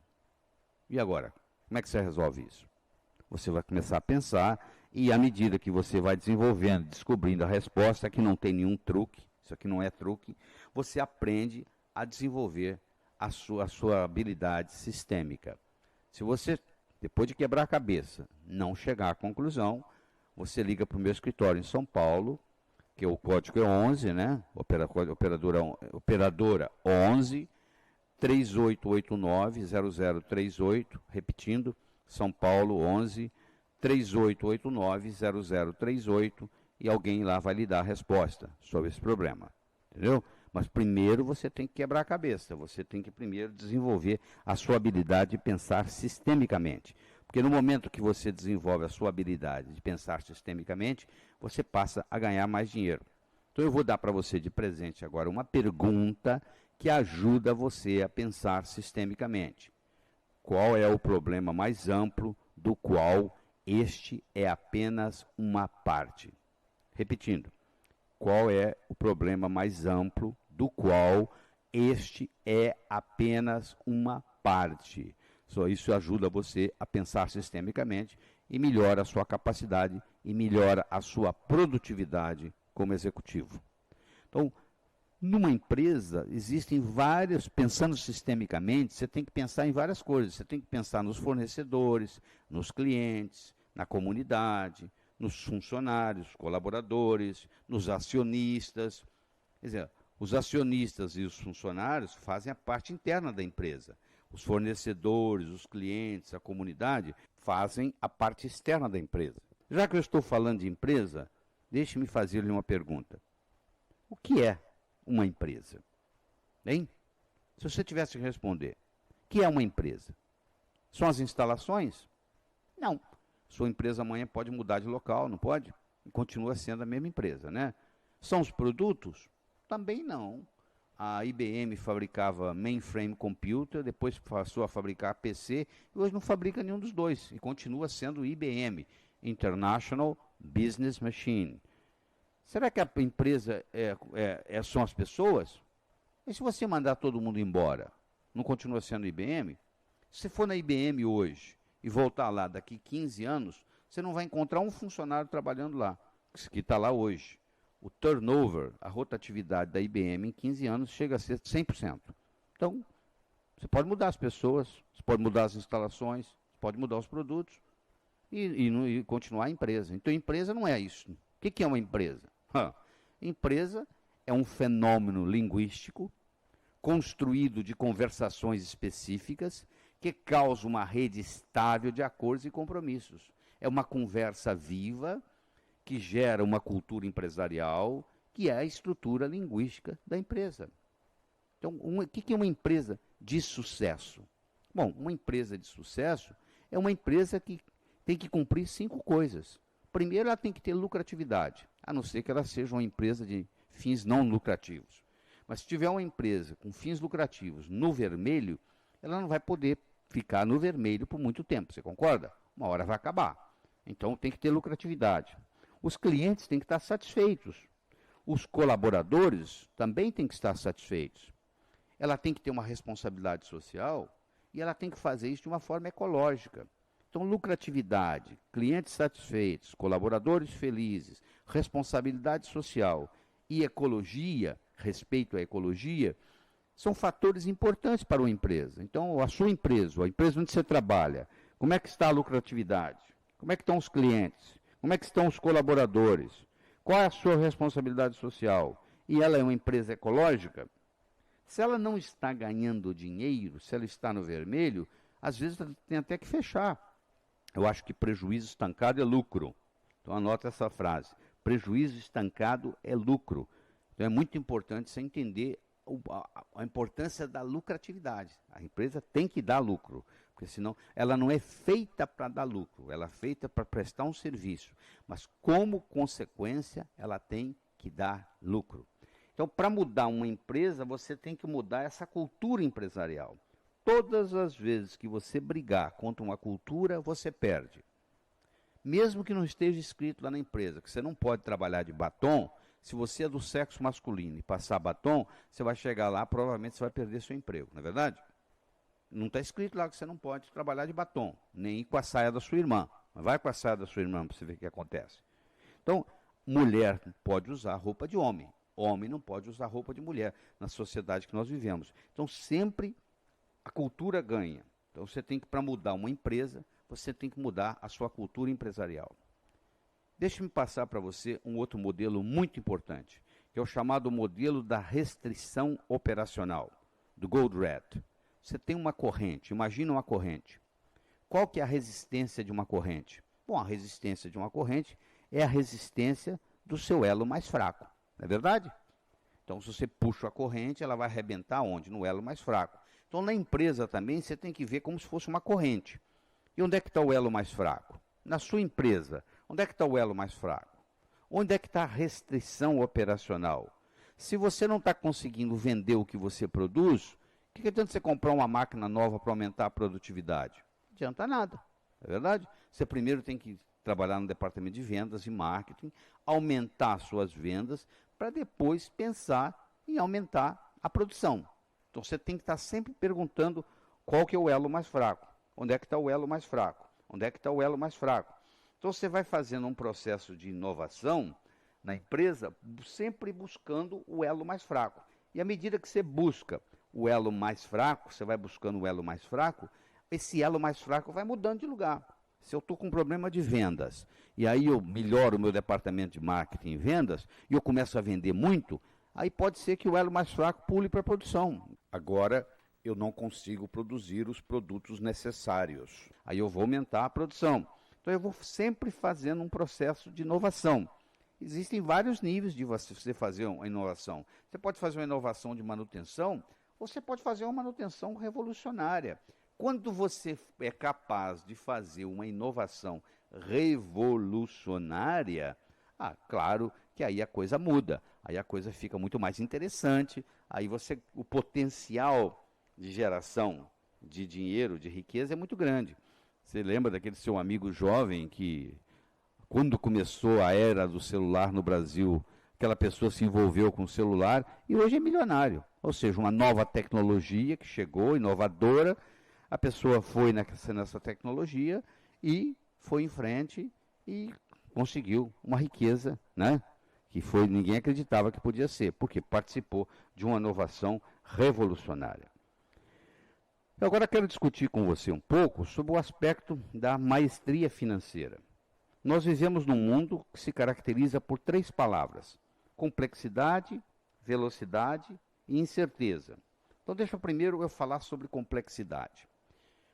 E agora, como é que você resolve isso? Você vai começar a pensar e à medida que você vai desenvolvendo, descobrindo a resposta, que não tem nenhum truque, isso aqui não é truque, você aprende a desenvolver a sua habilidade sistêmica. Se você, depois de quebrar a cabeça, não chegar à conclusão, você liga para o meu escritório em São Paulo, que o código é 11, né? Operadora 11 3889 0038, repetindo, São Paulo 11 3889 0038, e alguém lá vai lhe dar a resposta sobre esse problema. Entendeu? Mas primeiro você tem que quebrar a cabeça, você tem que primeiro desenvolver a sua habilidade de pensar sistemicamente. Porque no momento que você desenvolve a sua habilidade de pensar sistemicamente, você passa a ganhar mais dinheiro. Então eu vou dar para você de presente agora uma pergunta que ajuda você a pensar sistemicamente. Qual é o problema mais amplo do qual este é apenas uma parte? Repetindo. Qual é o problema mais amplo do qual este é apenas uma parte? Só isso ajuda você a pensar sistemicamente e melhora a sua capacidade e melhora a sua produtividade como executivo. Então, numa empresa, existem vários, pensando sistemicamente, você tem que pensar em várias coisas. Você tem que pensar nos fornecedores, nos clientes, na comunidade, nos funcionários, colaboradores, nos acionistas. Quer dizer, os acionistas e os funcionários fazem a parte interna da empresa. Os fornecedores, os clientes, a comunidade fazem a parte externa da empresa. Já que eu estou falando de empresa, deixe-me fazer-lhe uma pergunta. O que é uma empresa? Hein? Se você tivesse que responder, o que é uma empresa? São as instalações? Não. Sua empresa amanhã pode mudar de local, não pode? E continua sendo a mesma empresa, né? São os produtos? Também não. A IBM fabricava mainframe computer, depois passou a fabricar PC, e hoje não fabrica nenhum dos dois, e continua sendo IBM, International Business Machine. Será que a empresa são as pessoas? E se você mandar todo mundo embora? não continua sendo IBM? Se você for na IBM hoje e voltar lá daqui 15 anos, você não vai encontrar um funcionário trabalhando lá, que está lá hoje. O turnover, a rotatividade da IBM em 15 anos chega a ser 100%. Então, você pode mudar as pessoas, você pode mudar as instalações, você pode mudar os produtos e continuar a empresa. Então, empresa não é isso. O que é uma empresa? Empresa é um fenômeno linguístico construído de conversações específicas que causa uma rede estável de acordos e compromissos. É uma conversa viva que gera uma cultura empresarial, que é a estrutura linguística da empresa. Então, o que é uma empresa de sucesso? Bom, uma empresa de sucesso é uma empresa que tem que cumprir 5 coisas. Primeiro, ela tem que ter lucratividade, a não ser que ela seja uma empresa de fins não lucrativos. Mas se tiver uma empresa com fins lucrativos no vermelho, ela não vai poder ficar no vermelho por muito tempo, você concorda? Uma hora vai acabar. Então tem que ter lucratividade. Os clientes têm que estar satisfeitos. Os colaboradores também têm que estar satisfeitos. Ela tem que ter uma responsabilidade social e ela tem que fazer isso de uma forma ecológica. Então, lucratividade, clientes satisfeitos, colaboradores felizes, responsabilidade social e ecologia, respeito à ecologia, são fatores importantes para uma empresa. Então, a sua empresa, a empresa onde você trabalha, como é que está a lucratividade? Como é que estão os clientes? Como é que estão os colaboradores? Qual é a sua responsabilidade social? E ela é uma empresa ecológica? Se ela não está ganhando dinheiro, se ela está no vermelho, às vezes tem até que fechar. Eu acho que prejuízo estancado é lucro. Então anota essa frase. Prejuízo estancado é lucro. Então é muito importante você entender a importância da lucratividade. A empresa tem que dar lucro, porque senão ela não é feita para dar lucro, ela é feita para prestar um serviço. Mas como consequência, ela tem que dar lucro. Então, para mudar uma empresa, você tem que mudar essa cultura empresarial. Todas as vezes que você brigar contra uma cultura, você perde. Mesmo que não esteja escrito lá na empresa que você não pode trabalhar de batom, se você é do sexo masculino e passar batom, você vai chegar lá, provavelmente você vai perder seu emprego, não é verdade? Não está escrito lá que você não pode trabalhar de batom, nem ir com a saia da sua irmã. Mas vai com a saia da sua irmã para você ver o que acontece. Então, mulher pode usar roupa de homem. Homem não pode usar roupa de mulher na sociedade que nós vivemos. Então, sempre a cultura ganha. Então, você tem que, para mudar uma empresa, você tem que mudar a sua cultura empresarial. Deixe-me passar para você um outro modelo muito importante, que é o chamado modelo da restrição operacional, do Goldratt. Você tem uma corrente, imagina uma corrente. Qual que é a resistência de uma corrente? Bom, a resistência de uma corrente é a resistência do seu elo mais fraco. Não é verdade? Então, se você puxa a corrente, ela vai arrebentar onde? No elo mais fraco. Então, na empresa também, você tem que ver como se fosse uma corrente. E onde é que está o elo mais fraco? Na sua empresa, onde é que está o elo mais fraco? Onde é que está a restrição operacional? Se você não está conseguindo vender o que você produz, o que adianta você comprar uma máquina nova para aumentar a produtividade? Não adianta nada, não é verdade? Você primeiro tem que trabalhar no departamento de vendas e marketing, aumentar suas vendas, para depois pensar em aumentar a produção. Então você tem que estar sempre perguntando qual que é o elo mais fraco. Onde é que está o elo mais fraco? Onde é que está o elo mais fraco? Então você vai fazendo um processo de inovação na empresa, sempre buscando o elo mais fraco. E à medida que você busca o elo mais fraco, você vai buscando o elo mais fraco, esse elo mais fraco vai mudando de lugar. Se eu estou com um problema de vendas, e aí eu melhoro o meu departamento de marketing e vendas, e eu começo a vender muito, aí pode ser que o elo mais fraco pule para a produção. Agora, eu não consigo produzir os produtos necessários. Aí eu vou aumentar a produção. Então, eu vou sempre fazendo um processo de inovação. Existem vários níveis de você fazer uma inovação. Você pode fazer uma inovação de manutenção, ou você pode fazer uma manutenção revolucionária. Quando você é capaz de fazer uma inovação revolucionária, claro que aí a coisa muda, aí a coisa fica muito mais interessante, aí o potencial de geração de dinheiro, de riqueza é muito grande. Você lembra daquele seu amigo jovem que, quando começou a era do celular no Brasil, aquela pessoa se envolveu com o celular e hoje é milionário. Ou seja, uma nova tecnologia que chegou, inovadora, a pessoa foi nessa tecnologia e foi em frente e conseguiu uma riqueza, né? Que ninguém acreditava que podia ser, porque participou de uma inovação revolucionária. Agora quero discutir com você um pouco sobre o aspecto da maestria financeira. Nós vivemos num mundo que se caracteriza por 3 palavras: complexidade, velocidade e incerteza. Então deixa primeiro eu falar sobre complexidade.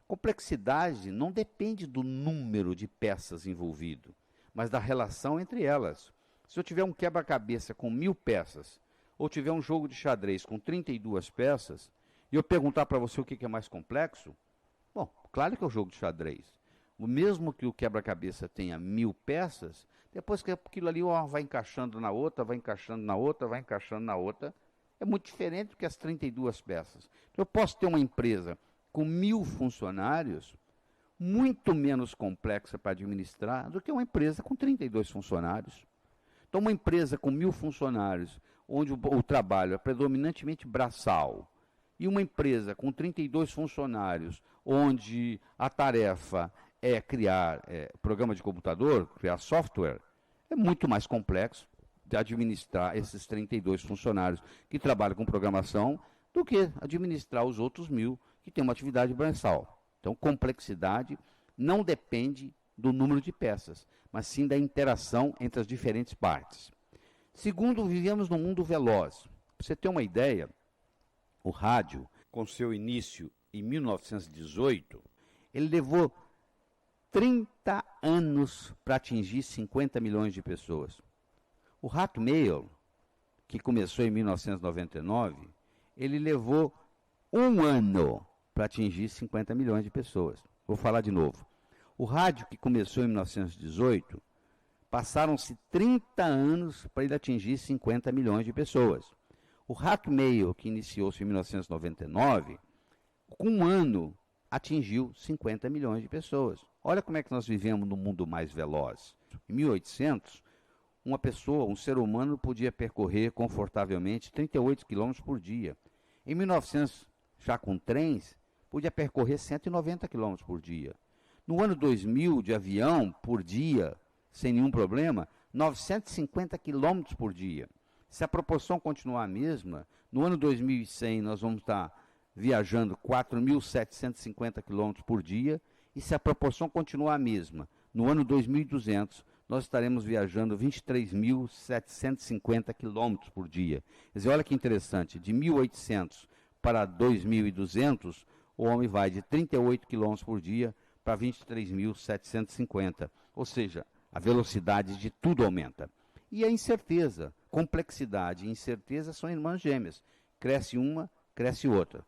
Complexidade não depende do número de peças envolvido, mas da relação entre elas. Se eu tiver um quebra-cabeça com 1000 peças, ou tiver um jogo de xadrez com 32 peças, e eu perguntar para você o que é mais complexo, bom, claro que é o jogo de xadrez. O mesmo que o quebra-cabeça tenha 1000 peças, depois que aquilo ali vai encaixando na outra, vai encaixando na outra, vai encaixando na outra, é muito diferente do que as 32 peças. Então, eu posso ter uma empresa com 1000 funcionários, muito menos complexa para administrar do que uma empresa com 32 funcionários. Então, uma empresa com 1000 funcionários, onde o trabalho é predominantemente braçal, e uma empresa com 32 funcionários, onde a tarefa é criar programa de computador, criar software, é muito mais complexo de administrar esses 32 funcionários que trabalham com programação do que administrar os outros 1000 que têm uma atividade braçal. Então, complexidade não depende do número de peças, mas sim da interação entre as diferentes partes. Segundo, vivemos num mundo veloz. Para você ter uma ideia, o rádio, com seu início em 1918, ele levou 30 anos para atingir 50 milhões de pessoas. O Hackmail, que começou em 1999, ele levou 1 ano para atingir 50 milhões de pessoas. Vou falar de novo. O rádio, que começou em 1918, passaram-se 30 anos para ele atingir 50 milhões de pessoas. O Hackmail, que iniciou-se em 1999, com 1 ano atingiu 50 milhões de pessoas. Olha como é que nós vivemos num mundo mais veloz. Em 1800, uma pessoa, um ser humano, podia percorrer confortavelmente 38 km por dia. Em 1900, já com trens, podia percorrer 190 km por dia. No ano 2000, de avião, por dia, sem nenhum problema, 950 km por dia. Se a proporção continuar a mesma, no ano 2100 nós vamos estar viajando 4.750 km por dia, e se a proporção continuar a mesma, no ano 2200 nós estaremos viajando 23.750 km por dia. Quer dizer, olha que interessante, de 1800 para 2200, o homem vai de 38 km por dia para 23.750. Ou seja, a velocidade de tudo aumenta. E a incerteza, complexidade e incerteza são irmãs gêmeas. Cresce uma, cresce outra.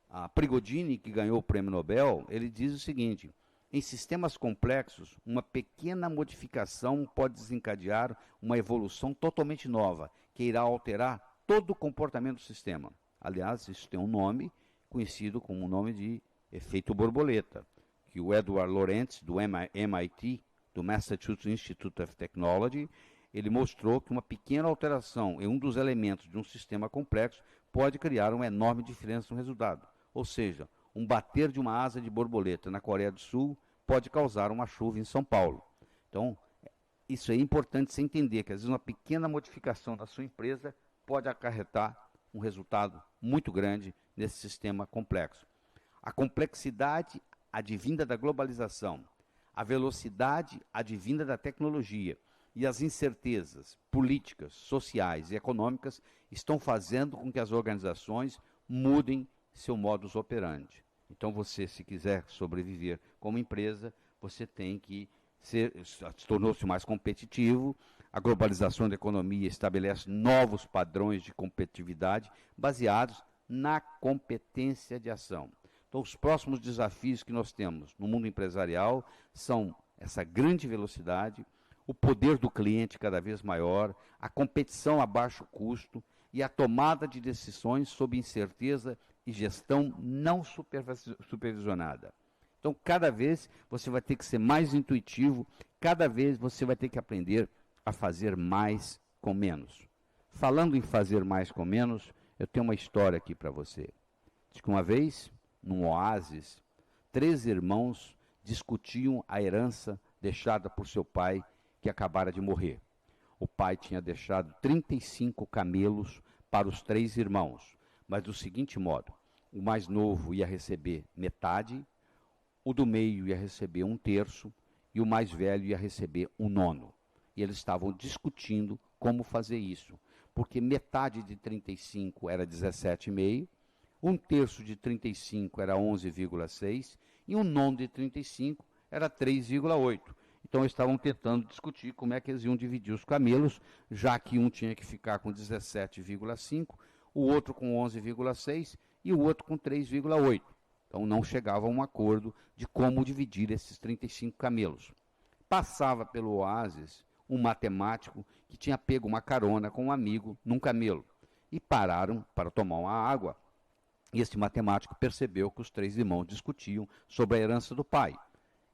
A Prigogine, que ganhou o prêmio Nobel, ele diz o seguinte: em sistemas complexos, uma pequena modificação pode desencadear uma evolução totalmente nova, que irá alterar todo o comportamento do sistema. Aliás, isso tem um nome conhecido como o nome de efeito borboleta, que o Edward Lorenz, do MIT, do Massachusetts Institute of Technology, ele mostrou que uma pequena alteração em um dos elementos de um sistema complexo pode criar uma enorme diferença no resultado. Ou seja, um bater de uma asa de borboleta na Coreia do Sul pode causar uma chuva em São Paulo. Então, isso é importante você entender, que às vezes uma pequena modificação da sua empresa pode acarretar um resultado muito grande nesse sistema complexo. A complexidade advinda da globalização, a velocidade advinda da tecnologia e as incertezas políticas, sociais e econômicas estão fazendo com que as organizações mudem seu modus operandi. Então você, se quiser sobreviver como empresa, você tem que tornou-se mais competitivo. A globalização da economia estabelece novos padrões de competitividade baseados na competência de ação. Então, os próximos desafios que nós temos no mundo empresarial são essa grande velocidade, o poder do cliente cada vez maior, a competição a baixo custo e a tomada de decisões sob incerteza e gestão não supervisionada. Então, cada vez você vai ter que ser mais intuitivo, cada vez você vai ter que aprender a fazer mais com menos. Falando em fazer mais com menos, eu tenho uma história aqui para você. Diz que uma vez, num oásis, 3 irmãos discutiam a herança deixada por seu pai, que acabara de morrer. O pai tinha deixado 35 camelos para os 3 irmãos, mas do seguinte modo: o mais novo ia receber metade, o do meio ia receber 1/3 e o mais velho ia receber 1/9. E eles estavam discutindo como fazer isso, porque metade de 35 era 17,5, 1/3 de 35 era 11,6 e 1/9 de 35 era 3,8. Então eles estavam tentando discutir como é que eles iam dividir os camelos, já que um tinha que ficar com 17,5, o outro com 11,6 e o outro com 3,8. Então não chegava a um acordo de como dividir esses 35 camelos. Passava pelo oásis um matemático que tinha pego uma carona com um amigo num camelo. E pararam para tomar uma água. E esse matemático percebeu que os 3 irmãos discutiam sobre a herança do pai.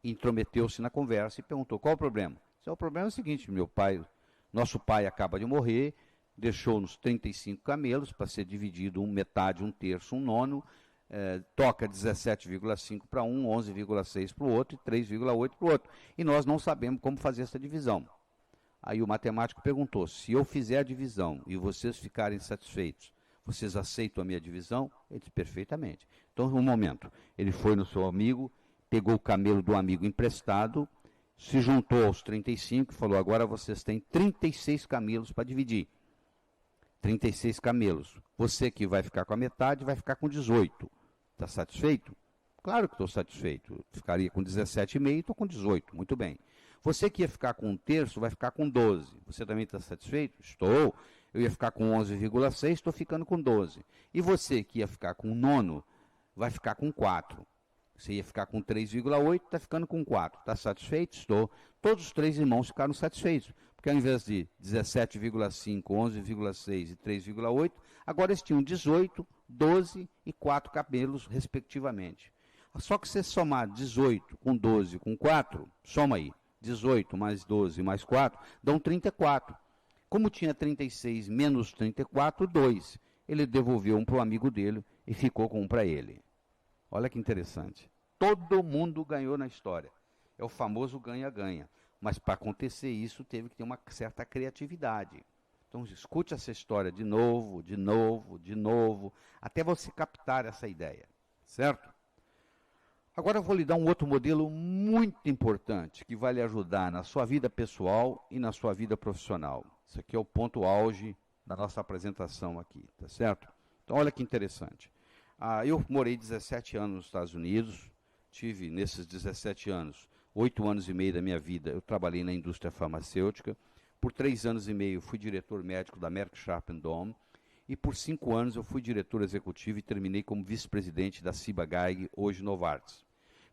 Intrometeu-se na conversa e perguntou: qual o problema? O problema é o seguinte: nosso pai acaba de morrer, deixou-nos 35 camelos para ser dividido metade, 1/3, 1/9, toca 17,5 para um, 11,6 para o outro e 3,8 para o outro. E nós não sabemos como fazer essa divisão. Aí o matemático perguntou: se eu fizer a divisão e vocês ficarem satisfeitos, vocês aceitam a minha divisão? Ele disse: perfeitamente. Então, um momento, ele foi no seu amigo, pegou o camelo do amigo emprestado, se juntou aos 35 e falou: agora vocês têm 36 camelos para dividir. 36 camelos. Você que vai ficar com a metade vai ficar com 18. Está satisfeito? Claro que estou satisfeito. Eu ficaria com 17,5 e estou com 18. Muito bem. Você que ia ficar com 1/3 vai ficar com 12. Você também está satisfeito? Estou. Eu ia ficar com 11,6, estou ficando com 12. E você que ia ficar com 9 vai ficar com 4. Você ia ficar com 3,8, está ficando com 4. Está satisfeito? Estou. Todos os 3 irmãos ficaram satisfeitos. Porque ao invés de 17,5, 11,6 e 3,8, agora eles tinham 18, 12 e 4 camelos, respectivamente. Só que se somar 18 com 12 com 4, soma aí. 18 mais 12 mais 4, dão 34. Como tinha 36 menos 34, 2. Ele devolveu um para o amigo dele e ficou com um para ele. Olha que interessante. Todo mundo ganhou na história. É o famoso ganha-ganha. Mas para acontecer isso, teve que ter uma certa criatividade. Então, escute essa história de novo, de novo, de novo, até você captar essa ideia. Certo? Agora eu vou lhe dar um outro modelo muito importante que vai lhe ajudar na sua vida pessoal e na sua vida profissional. Isso aqui é o ponto auge da nossa apresentação aqui, tá certo? Então olha que interessante. Eu morei 17 anos nos Estados Unidos, tive nesses 17 anos, 8 anos e meio da minha vida, eu trabalhei na indústria farmacêutica, por 3 anos e meio fui diretor médico da Merck Sharp & Dohme, e por 5 anos eu fui diretor executivo e terminei como vice-presidente da Ciba-Geigy, hoje Novartis.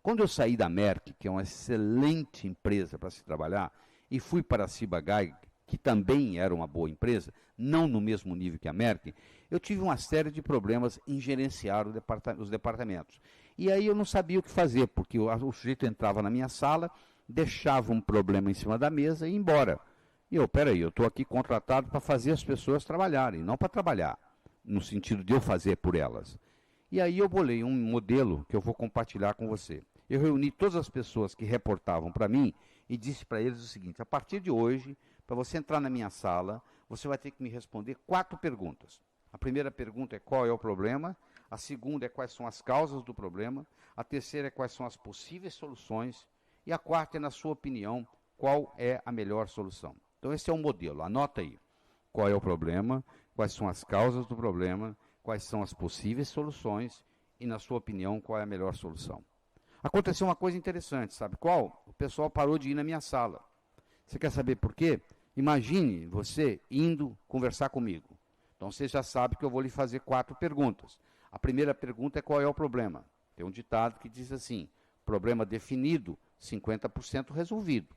Quando eu saí da Merck, que é uma excelente empresa para se trabalhar, e fui para a Ciba-Geigy, que também era uma boa empresa, não no mesmo nível que a Merck, eu tive uma série de problemas em gerenciar os departamentos. E aí eu não sabia o que fazer, porque o sujeito entrava na minha sala, deixava um problema em cima da mesa e ia embora. E eu estou aqui contratado para fazer as pessoas trabalharem, não para trabalhar, no sentido de eu fazer por elas. E aí eu bolei um modelo que eu vou compartilhar com você. Eu reuni todas as pessoas que reportavam para mim e disse para eles o seguinte: a partir de hoje, para você entrar na minha sala, você vai ter que me responder 4 perguntas. A primeira pergunta é: qual é o problema? A segunda é: quais são as causas do problema? A terceira é: quais são as possíveis soluções? E a quarta é: na sua opinião, qual é a melhor solução? Então esse é um modelo, anota aí. Qual é o problema? Quais são as causas do problema? Quais são as possíveis soluções? E na sua opinião, qual é a melhor solução? Aconteceu uma coisa interessante, sabe qual? O pessoal parou de ir na minha sala. Você quer saber por quê? Imagine você indo conversar comigo. Então você já sabe que eu vou lhe fazer 4 perguntas. A primeira pergunta é: qual é o problema? Tem um ditado que diz assim: problema definido, 50% resolvido.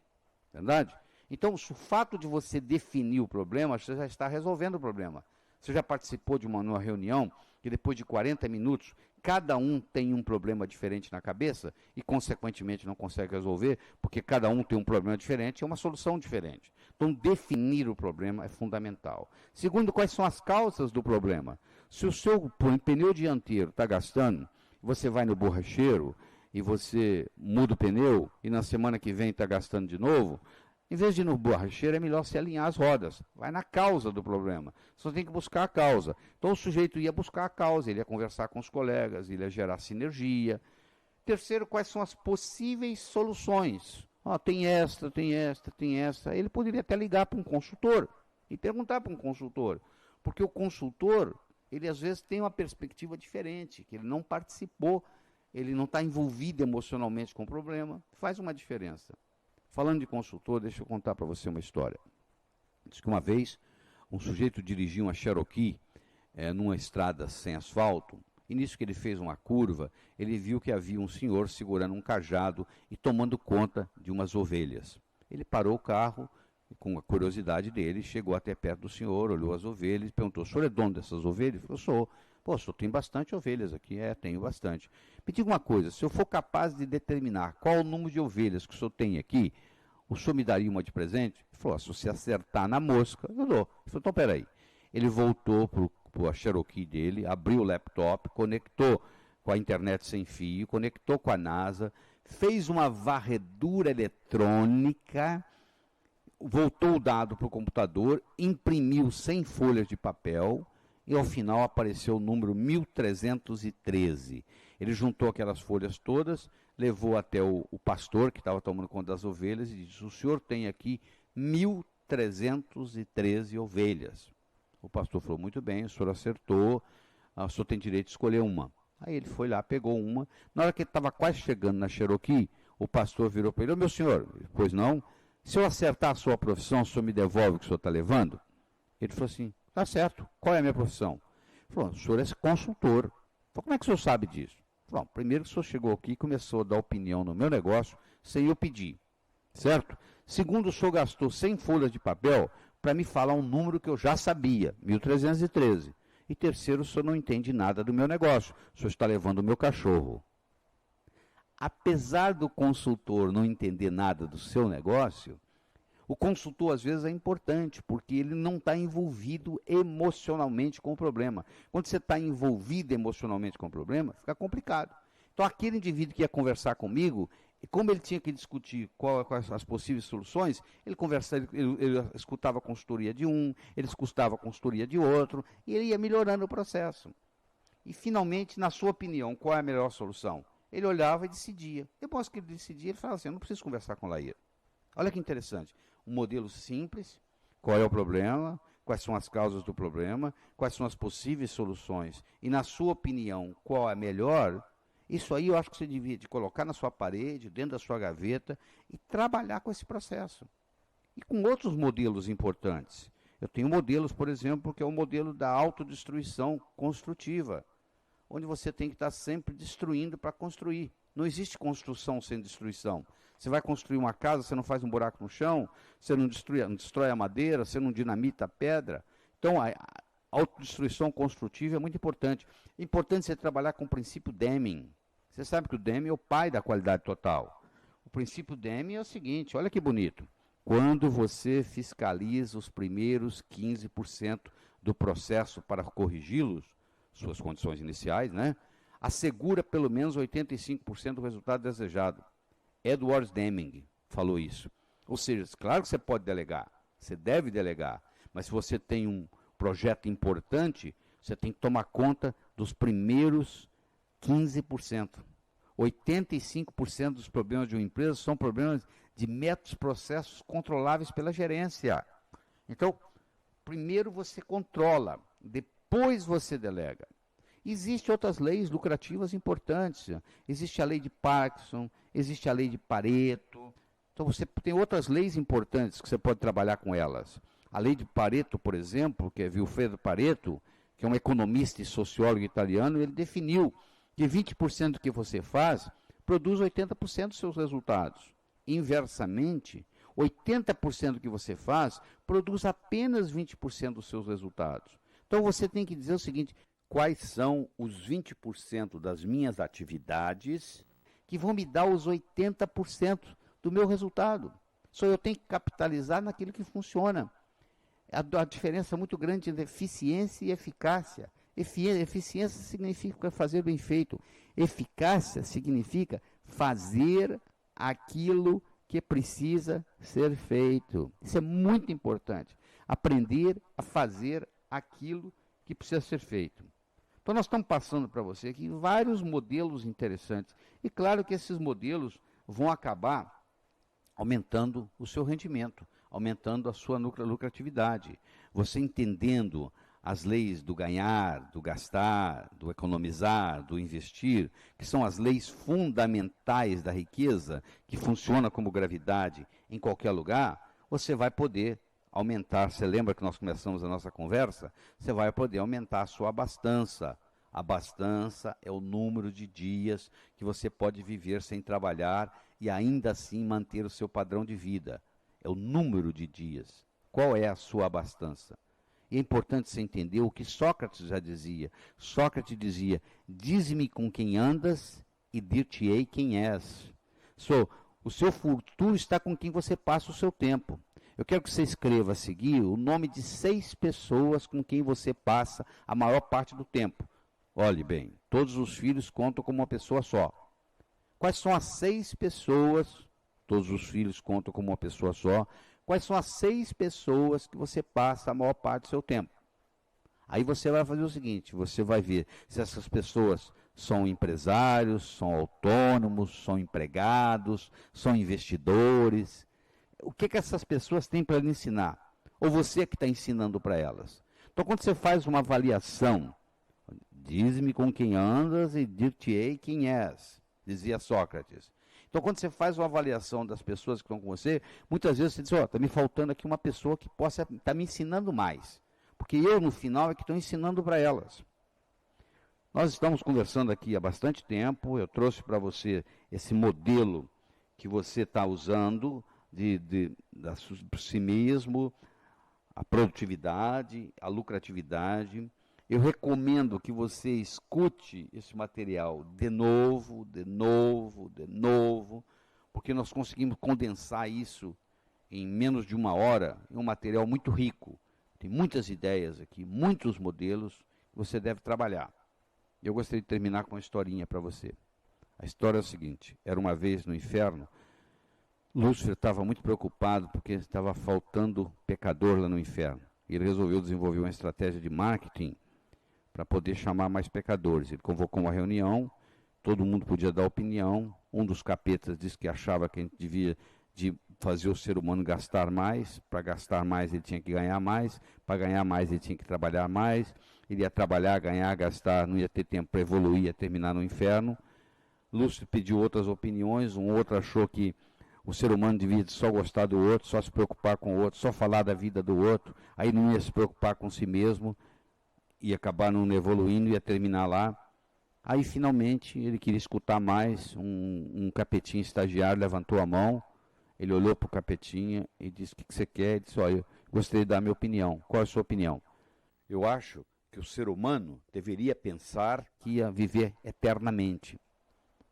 Verdade? Então, o fato de você definir o problema, você já está resolvendo o problema. Você já participou de uma reunião que depois de 40 minutos, cada um tem um problema diferente na cabeça e, consequentemente, não consegue resolver, porque cada um tem um problema diferente, é uma solução diferente. Então, definir o problema é fundamental. Segundo, quais são as causas do problema? Se o seu pneu dianteiro está gastando, você vai no borracheiro e você muda o pneu e na semana que vem está gastando de novo, em vez de ir no borracheiro, é melhor se alinhar as rodas. Vai na causa do problema. Você tem que buscar a causa. Então o sujeito ia buscar a causa, ele ia conversar com os colegas, ele ia gerar sinergia. Terceiro, quais são as possíveis soluções? Tem esta, tem esta, tem esta. Ele poderia até ligar para um consultor e perguntar para um consultor. Porque o consultor, ele às vezes tem uma perspectiva diferente, que ele não participou, ele não está envolvido emocionalmente com o problema, faz uma diferença. Falando de consultor, deixa eu contar para você uma história. Diz que uma vez, um sujeito dirigia uma Cherokee numa estrada sem asfalto, e nisso que ele fez uma curva, ele viu que havia um senhor segurando um cajado e tomando conta de umas ovelhas. Ele parou o carro, com a curiosidade dele, chegou até perto do senhor, olhou as ovelhas e perguntou: o senhor é dono dessas ovelhas? Ele falou: sou. Pô, o senhor tem bastante ovelhas aqui? Tenho bastante. Me diga uma coisa, se eu for capaz de determinar qual o número de ovelhas que o senhor tem aqui, o senhor me daria uma de presente? Ele falou: se você acertar na mosca, eu dou. Ele falou: então peraí. Ele voltou para a Cherokee dele, abriu o laptop, conectou com a internet sem fio, conectou com a NASA, fez uma varredura eletrônica, voltou o dado para o computador, imprimiu 100 folhas de papel, e ao final apareceu o número 1313. Ele juntou aquelas folhas todas, levou até o pastor que estava tomando conta das ovelhas e disse: o senhor tem aqui 1313 ovelhas. O pastor falou: muito bem, o senhor acertou, o senhor tem direito de escolher uma. Aí ele foi lá, pegou uma. Na hora que ele estava quase chegando na Cherokee, o pastor virou para ele: ô meu senhor, pois não, se eu acertar a sua profissão, o senhor me devolve o que o senhor está levando? Ele falou assim: tá certo, qual é a minha profissão? Ele falou: o senhor é consultor. Falei: como é que o senhor sabe disso? Ele falou: primeiro que o senhor chegou aqui e começou a dar opinião no meu negócio sem eu pedir, certo? Segundo, o senhor gastou 100 folhas de papel para me falar um número que eu já sabia, 1313. E terceiro, o senhor não entende nada do meu negócio, o senhor está levando o meu cachorro. Apesar do consultor não entender nada do seu negócio, o consultor, às vezes, é importante, porque ele não está envolvido emocionalmente com o problema. Quando você está envolvido emocionalmente com o problema, fica complicado. Então, aquele indivíduo que ia conversar comigo, como ele tinha que discutir quais as possíveis soluções, ele escutava a consultoria de um, ele escutava a consultoria de outro, e ele ia melhorando o processo. E, finalmente, na sua opinião, qual é a melhor solução? Ele olhava e decidia. Depois que ele decidia, ele falava assim: eu não preciso conversar com o Laíra. Olha que interessante. Um modelo simples, qual é o problema, quais são as causas do problema, quais são as possíveis soluções, e na sua opinião, qual é a melhor. Isso aí eu acho que você devia de colocar na sua parede, dentro da sua gaveta, e trabalhar com esse processo. E com outros modelos importantes. Eu tenho modelos, por exemplo, que é o modelo da autodestruição construtiva, onde você tem que estar sempre destruindo para construir. Não existe construção sem destruição. Você vai construir uma casa, você não faz um buraco no chão, você não destrói a madeira, você não dinamita a pedra. Então, a autodestruição construtiva é muito importante. É importante você trabalhar com o princípio Deming. Você sabe que o Deming é o pai da qualidade total. O princípio Deming é o seguinte: olha que bonito. Quando você fiscaliza os primeiros 15% do processo para corrigi-los, suas condições iniciais, né, assegura pelo menos 85% do resultado desejado. Edward Deming falou isso. Ou seja, claro que você pode delegar, você deve delegar, mas se você tem um projeto importante, você tem que tomar conta dos primeiros 15%. 85% dos problemas de uma empresa são problemas de métodos, processos controláveis pela gerência. Então, primeiro você controla, depois você delega. Existem outras leis lucrativas importantes. Existe a lei de Parkinson, existe a lei de Pareto. Então você tem outras leis importantes que você pode trabalhar com elas. A lei de Pareto, por exemplo, que é Vilfredo Pareto, que é um economista e sociólogo italiano, ele definiu que 20% do que você faz produz 80% dos seus resultados. Inversamente, 80% do que você faz produz apenas 20% dos seus resultados. Então você tem que dizer o seguinte: quais são os 20% das minhas atividades que vão me dar os 80% do meu resultado. Só eu tenho que capitalizar naquilo que funciona. A diferença muito grande entre eficiência e eficácia. Eficiência significa fazer bem feito. Eficácia significa fazer aquilo que precisa ser feito. Isso é muito importante. Aprender a fazer aquilo que precisa ser feito. Então nós estamos passando para você aqui vários modelos interessantes. E claro que esses modelos vão acabar aumentando o seu rendimento, aumentando a sua lucratividade. Você entendendo as leis do ganhar, do gastar, do economizar, do investir, que são as leis fundamentais da riqueza, que funcionam como gravidade em qualquer lugar, você vai poder aumentar. Você lembra que nós começamos a nossa conversa? Você vai poder aumentar a sua abastança. A abastança é o número de dias que você pode viver sem trabalhar e ainda assim manter o seu padrão de vida. É o número de dias. Qual é a sua abastança? E é importante você entender o que Sócrates já dizia. Sócrates dizia: dize-me com quem andas e dir-te-ei quem és. O seu futuro está com quem você passa o seu tempo. Eu quero que você escreva a seguir o nome de 6 pessoas com quem você passa a maior parte do tempo. Olhe bem, todos os filhos contam como uma pessoa só. Quais são as 6 pessoas, todos os filhos contam como uma pessoa só, quais são as 6 pessoas que você passa a maior parte do seu tempo? Aí você vai fazer o seguinte, você vai ver se essas pessoas são empresários, são autônomos, são empregados, são investidores. O que essas pessoas têm para lhe ensinar? Ou você que está ensinando para elas? Então, quando você faz uma avaliação, diz-me com quem andas e dir-te-ei quem és, dizia Sócrates. Então, quando você faz uma avaliação das pessoas que estão com você, muitas vezes você diz, está me faltando aqui uma pessoa que possa estar me ensinando mais. Porque eu, no final, é que estou ensinando para elas. Nós estamos conversando aqui há bastante tempo, eu trouxe para você esse modelo que você está usando da si mesmo, a produtividade, a lucratividade. Eu recomendo que você escute esse material de novo, porque nós conseguimos condensar isso em menos de 1 hora, em um material muito rico. Tem muitas ideias aqui, muitos modelos que você deve trabalhar. Eu gostaria de terminar com uma historinha para você. A história é a seguinte: era uma vez no inferno, Lúcifer estava muito preocupado porque estava faltando pecador lá no inferno. Ele resolveu desenvolver uma estratégia de marketing para poder chamar mais pecadores. Ele convocou uma reunião, todo mundo podia dar opinião. Um dos capetas disse que achava que a gente devia de fazer o ser humano gastar mais. Para gastar mais ele tinha que ganhar mais, para ganhar mais ele tinha que trabalhar mais. Ele ia trabalhar, ganhar, gastar, não ia ter tempo para evoluir, ia terminar no inferno. Lúcifer pediu outras opiniões, um outro achou que o ser humano devia só gostar do outro, só se preocupar com o outro, só falar da vida do outro, aí não ia se preocupar com si mesmo, ia acabar não evoluindo, ia terminar lá. Aí finalmente ele queria escutar mais, um capetinha estagiário levantou a mão, ele olhou para o capetinha e disse: o que você quer? Ele disse: olha, eu gostaria de dar a minha opinião. Qual é a sua opinião? Eu acho que o ser humano deveria pensar que ia viver eternamente.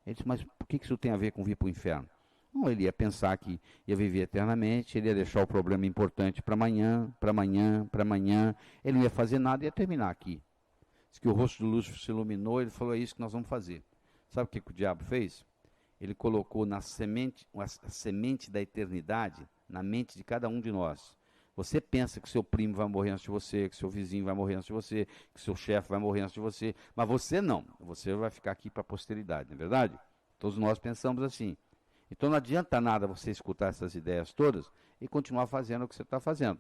Ele disse: mas por que isso tem a ver com vir para o inferno? Não, ele ia pensar que ia viver eternamente, ele ia deixar o problema importante para amanhã, ele não ia fazer nada e ia terminar aqui. Diz que o rosto do Lúcifer se iluminou, ele falou: é isso que nós vamos fazer. Sabe o que o diabo fez? Ele colocou a semente da eternidade na mente de cada um de nós. Você pensa que seu primo vai morrer antes de você, que seu vizinho vai morrer antes de você, que seu chefe vai morrer antes de você, mas você não, você vai ficar aqui para a posteridade, não é verdade? Todos nós pensamos assim. Então não adianta nada você escutar essas ideias todas e continuar fazendo o que você está fazendo.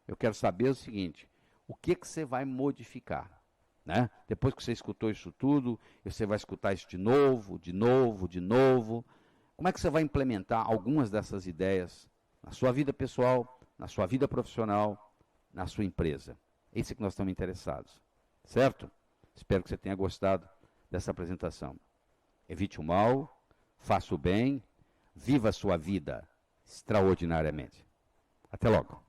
Eu quero saber o seguinte: o que você vai modificar? Né? Depois que você escutou isso tudo, você vai escutar isso de novo. Como é que você vai implementar algumas dessas ideias na sua vida pessoal, na sua vida profissional, na sua empresa? Esse é que nós estamos interessados, certo? Espero que você tenha gostado dessa apresentação. Evite o mal, faça o bem, viva a sua vida extraordinariamente. Até logo.